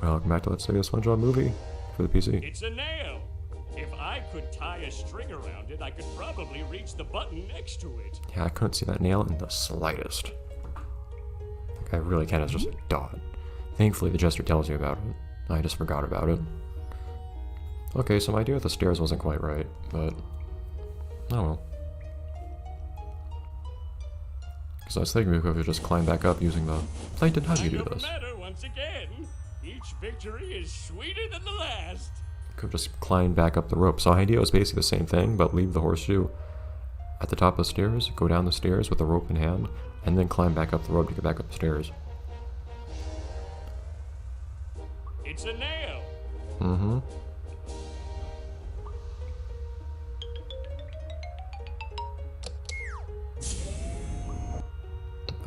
Welcome back to Let's Say a SpongeBob movie for the PC. It's a nail. If I could tie a string around it, I could probably reach the button next to it. Yeah, I couldn't see that nail in the slightest. Like, I really can, it's just a dot. Thankfully, the gesture tells you about it. I just forgot about it. Okay, so my idea with the stairs wasn't quite right, but... oh well. Because I was thinking we could just climb back up using the... Plankton, how do you do this? Matter once again. Each victory is sweeter than the last. Could just climb back up the rope. So my idea was basically the same thing, but leave the horseshoe at the top of the stairs, go down the stairs with the rope in hand, and then climb back up the rope to get back up the stairs. It's a nail. Mm-hmm.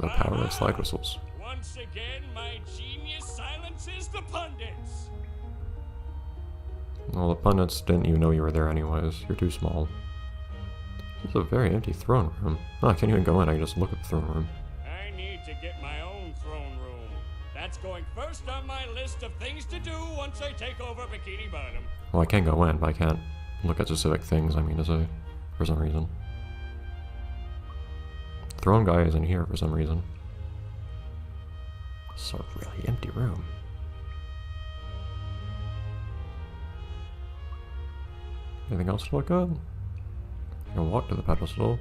The power of slide whistles. Once again, my genius silences the pundits. Well, the pundits didn't even know you were there anyways. You're too small. This is a very empty throne room. Oh, I can't even go in, I can just look at the throne room. I need to get my own throne room. That's going first on my list of things to do once I take over Bikini Bottom. Well, I can go in, but I can't look at specific things, I mean to say, for some reason. Throne guy isn't here for some reason. It's a really empty room. Anything else to look at? I can walk to the pedestal.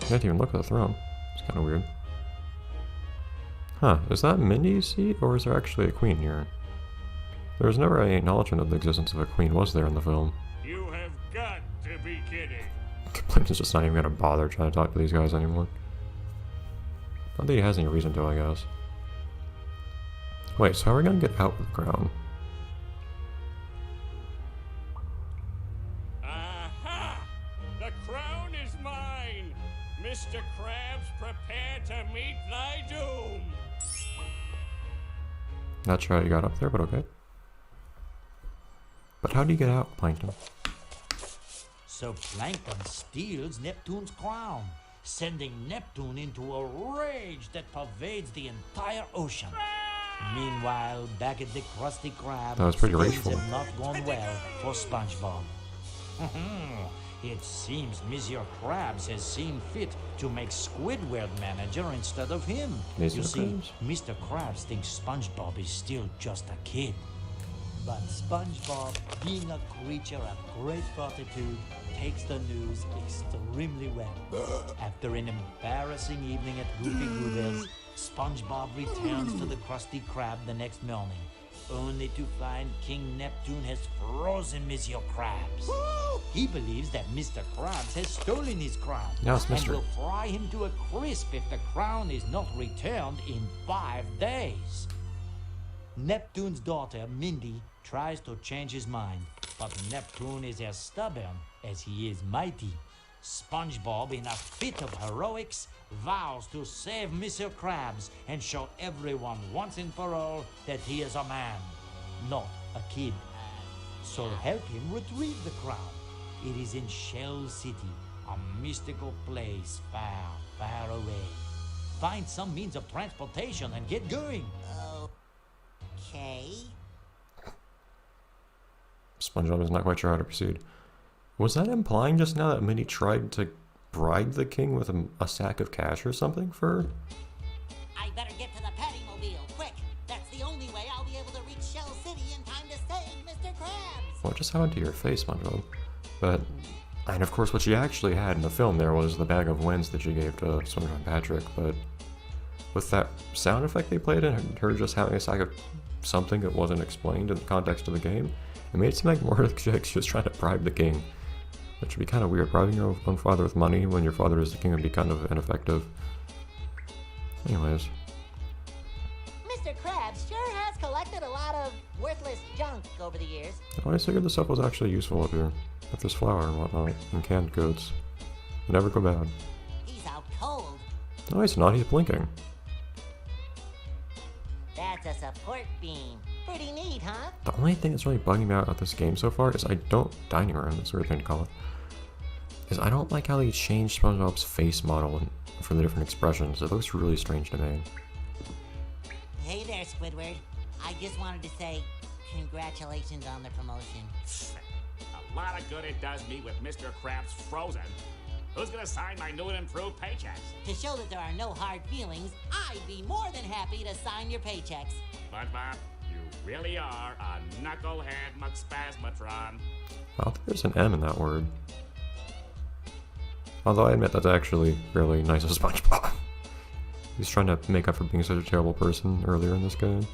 Can't even look at the throne. It's kind of weird. Huh, is that Mindy's seat, or is there actually a queen here? There was never any acknowledgement of the existence of a queen, was there, in the film? You have got to be kidding. Plankton's just not even gonna bother trying to talk to these guys anymore. Not that he has any reason to, I guess. Wait, so how are we gonna get out of the crown? Aha! The crown is mine! Mr. Krabs, prepare to meet thy doom! Not sure how you got up there, but okay. But how do you get out, Plankton? So Plankton steals Neptune's crown, sending Neptune into a rage that pervades the entire ocean. Meanwhile, back at the Krusty Krab, That was pretty things rageful. have not gone well for SpongeBob. It seems Monsieur Krabs has seen fit to make Squidward manager instead of him. Mr. You see, Krabs? Mr. Krabs thinks SpongeBob is still just a kid. But SpongeBob, being a creature of great fortitude, takes the news extremely well. After an embarrassing evening at Goofy Goober's, SpongeBob returns to the Krusty Krab the next morning, only to find King Neptune has frozen Monsieur Krabs. He believes that Mr. Krabs has stolen his crown Yes, and Mr. will fry him to a crisp if the crown is not returned in 5 days. Neptune's daughter, Mindy, tries to change his mind, but Neptune is as stubborn as he is mighty. SpongeBob, in a fit of heroics, vows to save Mr. Krabs and show everyone once and for all that he is a man, not a kid. So help him retrieve the crown. It is in Shell City, a mystical place far, far away. Find some means of transportation and get going. Okay. SpongeBob is not quite sure how to proceed. Was that implying just now that Mindy tried to bribe the king with a sack of cash or something for... I better get to the Pattymobile, quick! That's the only way I'll be able to reach Shell City in time to save Mr. Krabs! What just happened to your face, SpongeBob? But, and of course what she actually had in the film there was the bag of wins that she gave to SpongeBob and Patrick, but with that sound effect they played in, her just having a sack of something that wasn't explained in the context of the game, it made it seem like more like she was trying to bribe the king. That should be kind of weird. Bribing your own father with money when your father is the king would be kind of ineffective. Anyways. Mr. Krabs sure has collected a lot of worthless junk over the years. I figured this stuff was actually useful up here. Like this flour and whatnot, and canned goods. They never go bad. He's out cold. No, he's not. He's blinking. That's a support beam. Pretty neat, huh? The only thing that's really bugging me out about this game so far is dining room, that's a weird thing to call it, is I don't like how they changed SpongeBob's face model for the different expressions. It looks really strange to me. there, Squidward. I just wanted to say congratulations on the promotion. A lot of good it does me with Mr. Krabs frozen. Who's gonna sign my new and improved paychecks? To show that there are no hard feelings, I'd be more than happy to sign your paychecks. SpongeBob, you really are a knucklehead McSpasmatron. I don't think there's an M in that word. Although I admit that's actually really nice of SpongeBob. He's trying to make up for being such a terrible person earlier in this game.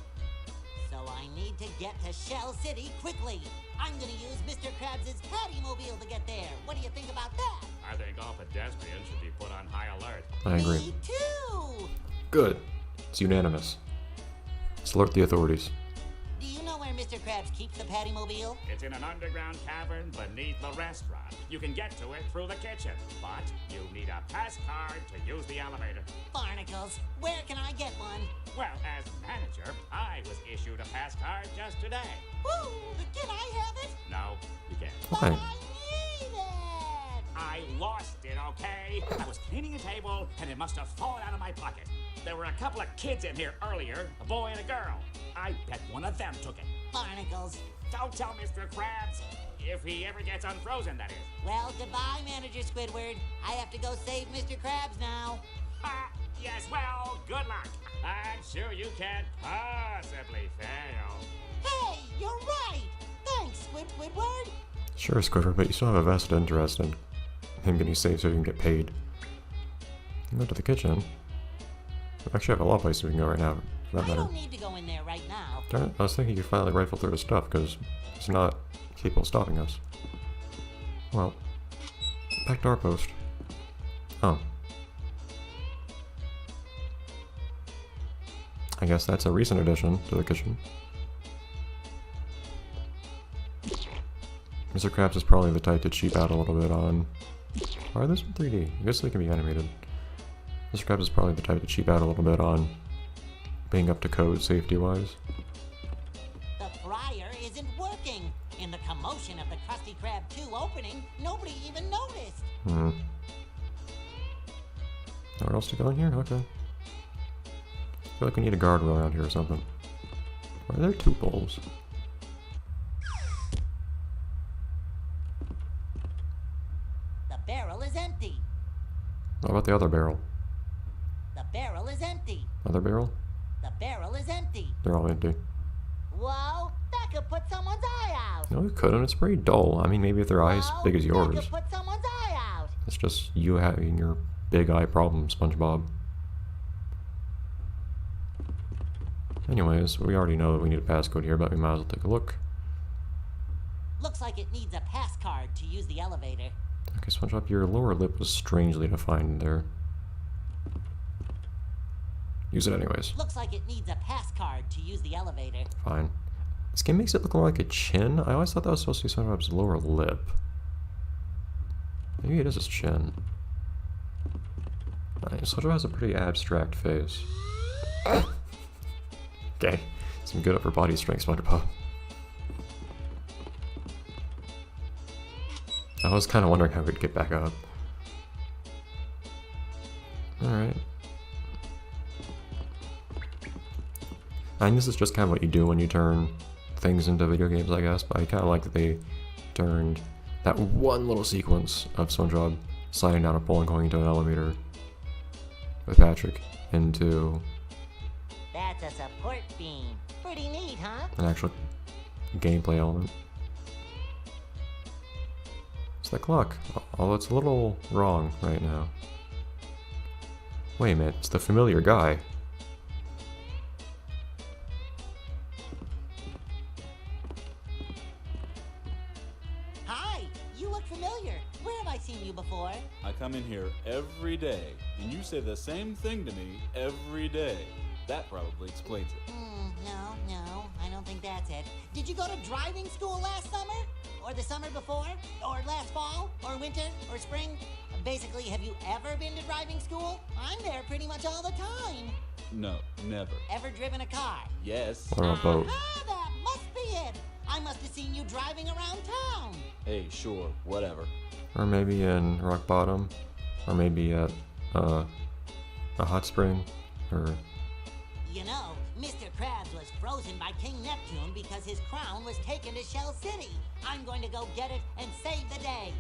So I need to get to Shell City quickly. I'm gonna use Mr. Krabs' Pattymobile to get there. What do you think about that? I think all pedestrians should be put on high alert. I agree. Me too! Good. It's unanimous. Let's alert the authorities. Do you know where Mr. Krabs keeps the Pattymobile? It's in an underground cavern beneath the restaurant. You can get to it through the kitchen, but you need a pass card to use the elevator. Barnacles, where can I get one? Well, as manager, I was issued a pass card just today. Woo! Can I have it? No, you can't. But Why? I need it! I lost it, okay? I was cleaning a table, and it must have fallen out of my pocket. There were a couple of kids in here earlier, a boy and a girl. I bet one of them took it. Barnacles. Don't tell Mr. Krabs. If he ever gets unfrozen, that is. Well, goodbye, Manager Squidward. I have to go save Mr. Krabs now. Ha! Yes, well, good luck. I'm sure you can't possibly fail. Hey, you're right! Thanks, Squidward! Sure, Squidward, but you still have a vested interest in him getting saved so you can get paid. You can go to the kitchen. We actually have a lot of places we can go right now, for that I matter. don't need to go in there right now. Darn it, I was thinking you could finally rifle through his stuff, because it's not capable of stopping us. Well, back to our post. Oh. I guess that's a recent addition to the kitchen. Mr. Krabs is probably the type to cheap out a little bit on... Why are those in 3D? I guess they can be animated. Mr. Krabs is probably the type to cheap out a little bit on being up to code safety-wise. The fryer isn't working. In the commotion of the Krusty Krab 2 opening, nobody even noticed. Hmm. Nowhere else to go in here? Okay. I feel like we need a guardrail around here or something. Why are there two bowls? The barrel is empty. What about the other barrel? The barrel is empty. Other barrel? The barrel is empty. They're all empty. Whoa, that could put someone's eye out. No, it couldn't. It's pretty dull. I mean, maybe if their eye's Whoa, big as that yours. could put someone's eye out. It's just you having your big eye problem, SpongeBob. Anyways, we already know that we need a passcode here, but we might as well take a look. Looks like it needs a pass card to use the elevator. Okay, SpongeBob, your lower lip was strangely defined there. Use it anyways. Looks like it needs a pass card to use the elevator. Fine. This game makes it look like a chin. I always thought that was supposed to be SpongeBob's lower lip. Maybe it is his chin. SpongeBob has a pretty abstract face. Okay, some good upper body strength, SpongeBob. I was kind of wondering how we'd get back up. Alright. I mean, this is just kind of what you do when you turn things into video games, I guess, but I kind of like that they turned that one little sequence of SpongeBob sliding down a pole and going into an elevator with Patrick into That's a support beam. Pretty neat, huh? an actual gameplay element. It's the clock, although it's a little wrong right now. Wait a minute, it's the familiar guy. Hi, you look familiar. Where have I seen you before? I come in here every day, and you say the same thing to me every day. That probably explains it. No, I don't think that's it. Did you go to driving school last summer? Or the summer before? Or last fall? Or winter? Or spring? Basically, have you ever been to driving school? I'm there pretty much all the time. No, never. Ever driven a car? Yes. Or a boat. Ah, that must be it. I must have seen you driving around town. Hey, sure, whatever. Or maybe in Rock Bottom. Or maybe at a hot spring. Or You know, Mr. Krabs was frozen by King Neptune because his crown was taken to Shell City. I'm going to go get it and save the day.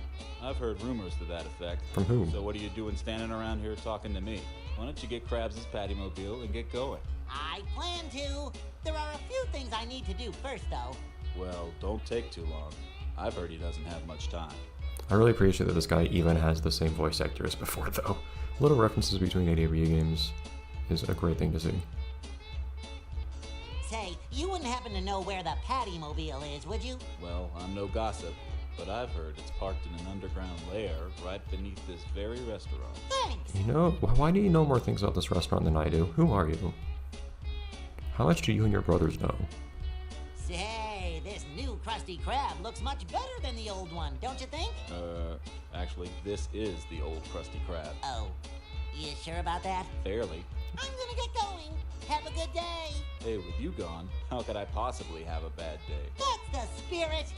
I've heard rumors to that effect. From whom? So what are you doing standing around here talking to me? Why don't you get Krabs' Pattymobile and get going? I plan to. There are a few things I need to do first, though. Well, don't take too long. I've heard he doesn't have much time. I really appreciate that this guy even has the same voice actor as before, though. Little references between AWE games is a great thing to see. Say, you wouldn't happen to know where the Pattymobile is, would you? Well, I'm no gossip, but I've heard it's parked in an underground lair right beneath this very restaurant. Thanks. You know, why do you know more things about this restaurant than I do? Who are you? How much do you and your brothers know? Say, this new Krusty Krab looks much better than the old one, don't you think? Actually, this is the old Krusty Krab. Oh, you sure about that? Fairly. I'm gonna get going. Have a good day. Hey, with you gone, how could I possibly have a bad day? That's the spirit.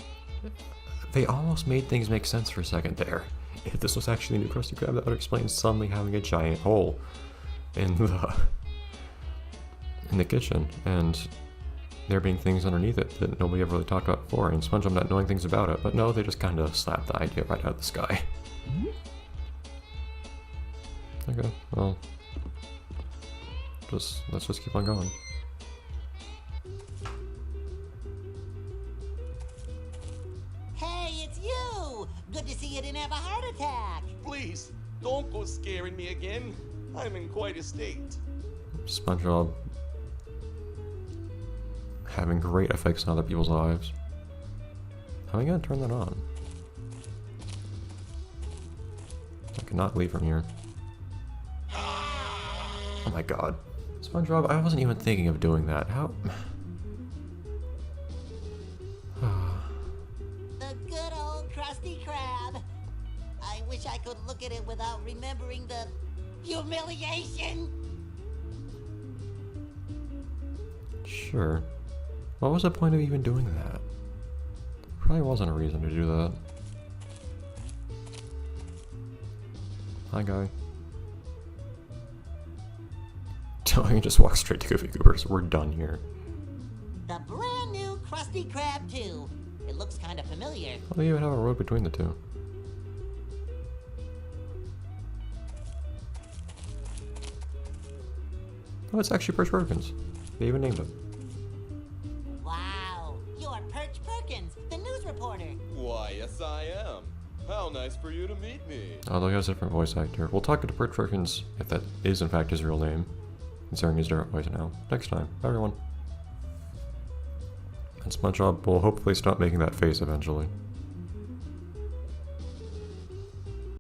They almost made things make sense for a second there. If this was actually the new Krusty Krab, that would explain suddenly having a giant hole in the kitchen, and there being things underneath it that nobody ever really talked about before, and SpongeBob not knowing things about it. But no, they just kind of slapped the idea right out of the sky. Okay, well, let's just keep on going. Hey, it's you. Good to see you didn't have a heart attack. Please, don't go scaring me again. I'm in quite a state. SpongeBob having great effects on other people's lives. How am I gonna turn that on? I cannot leave from here. Oh my god. SpongeBob, I wasn't even thinking of doing that. How? The good old Krusty Krab. I wish I could look at it without remembering the humiliation. Sure. What was the point of even doing that? Probably wasn't a reason to do that. Hi, guy. I can just walk straight to Goofy Goober, so we're done here. The brand new Krusty Krab 2. It looks kind of familiar. Oh, they even have a road between the two. Oh, it's actually Perch Perkins. They even named him. Wow, you're Perch Perkins, the news reporter. Why, yes I am. How nice for you to meet me. Although he has a different voice actor. We'll talk to Perch Perkins, if that is in fact his real name, considering his different voice now, next time. Bye, everyone. And SpongeBob will hopefully stop making that face eventually.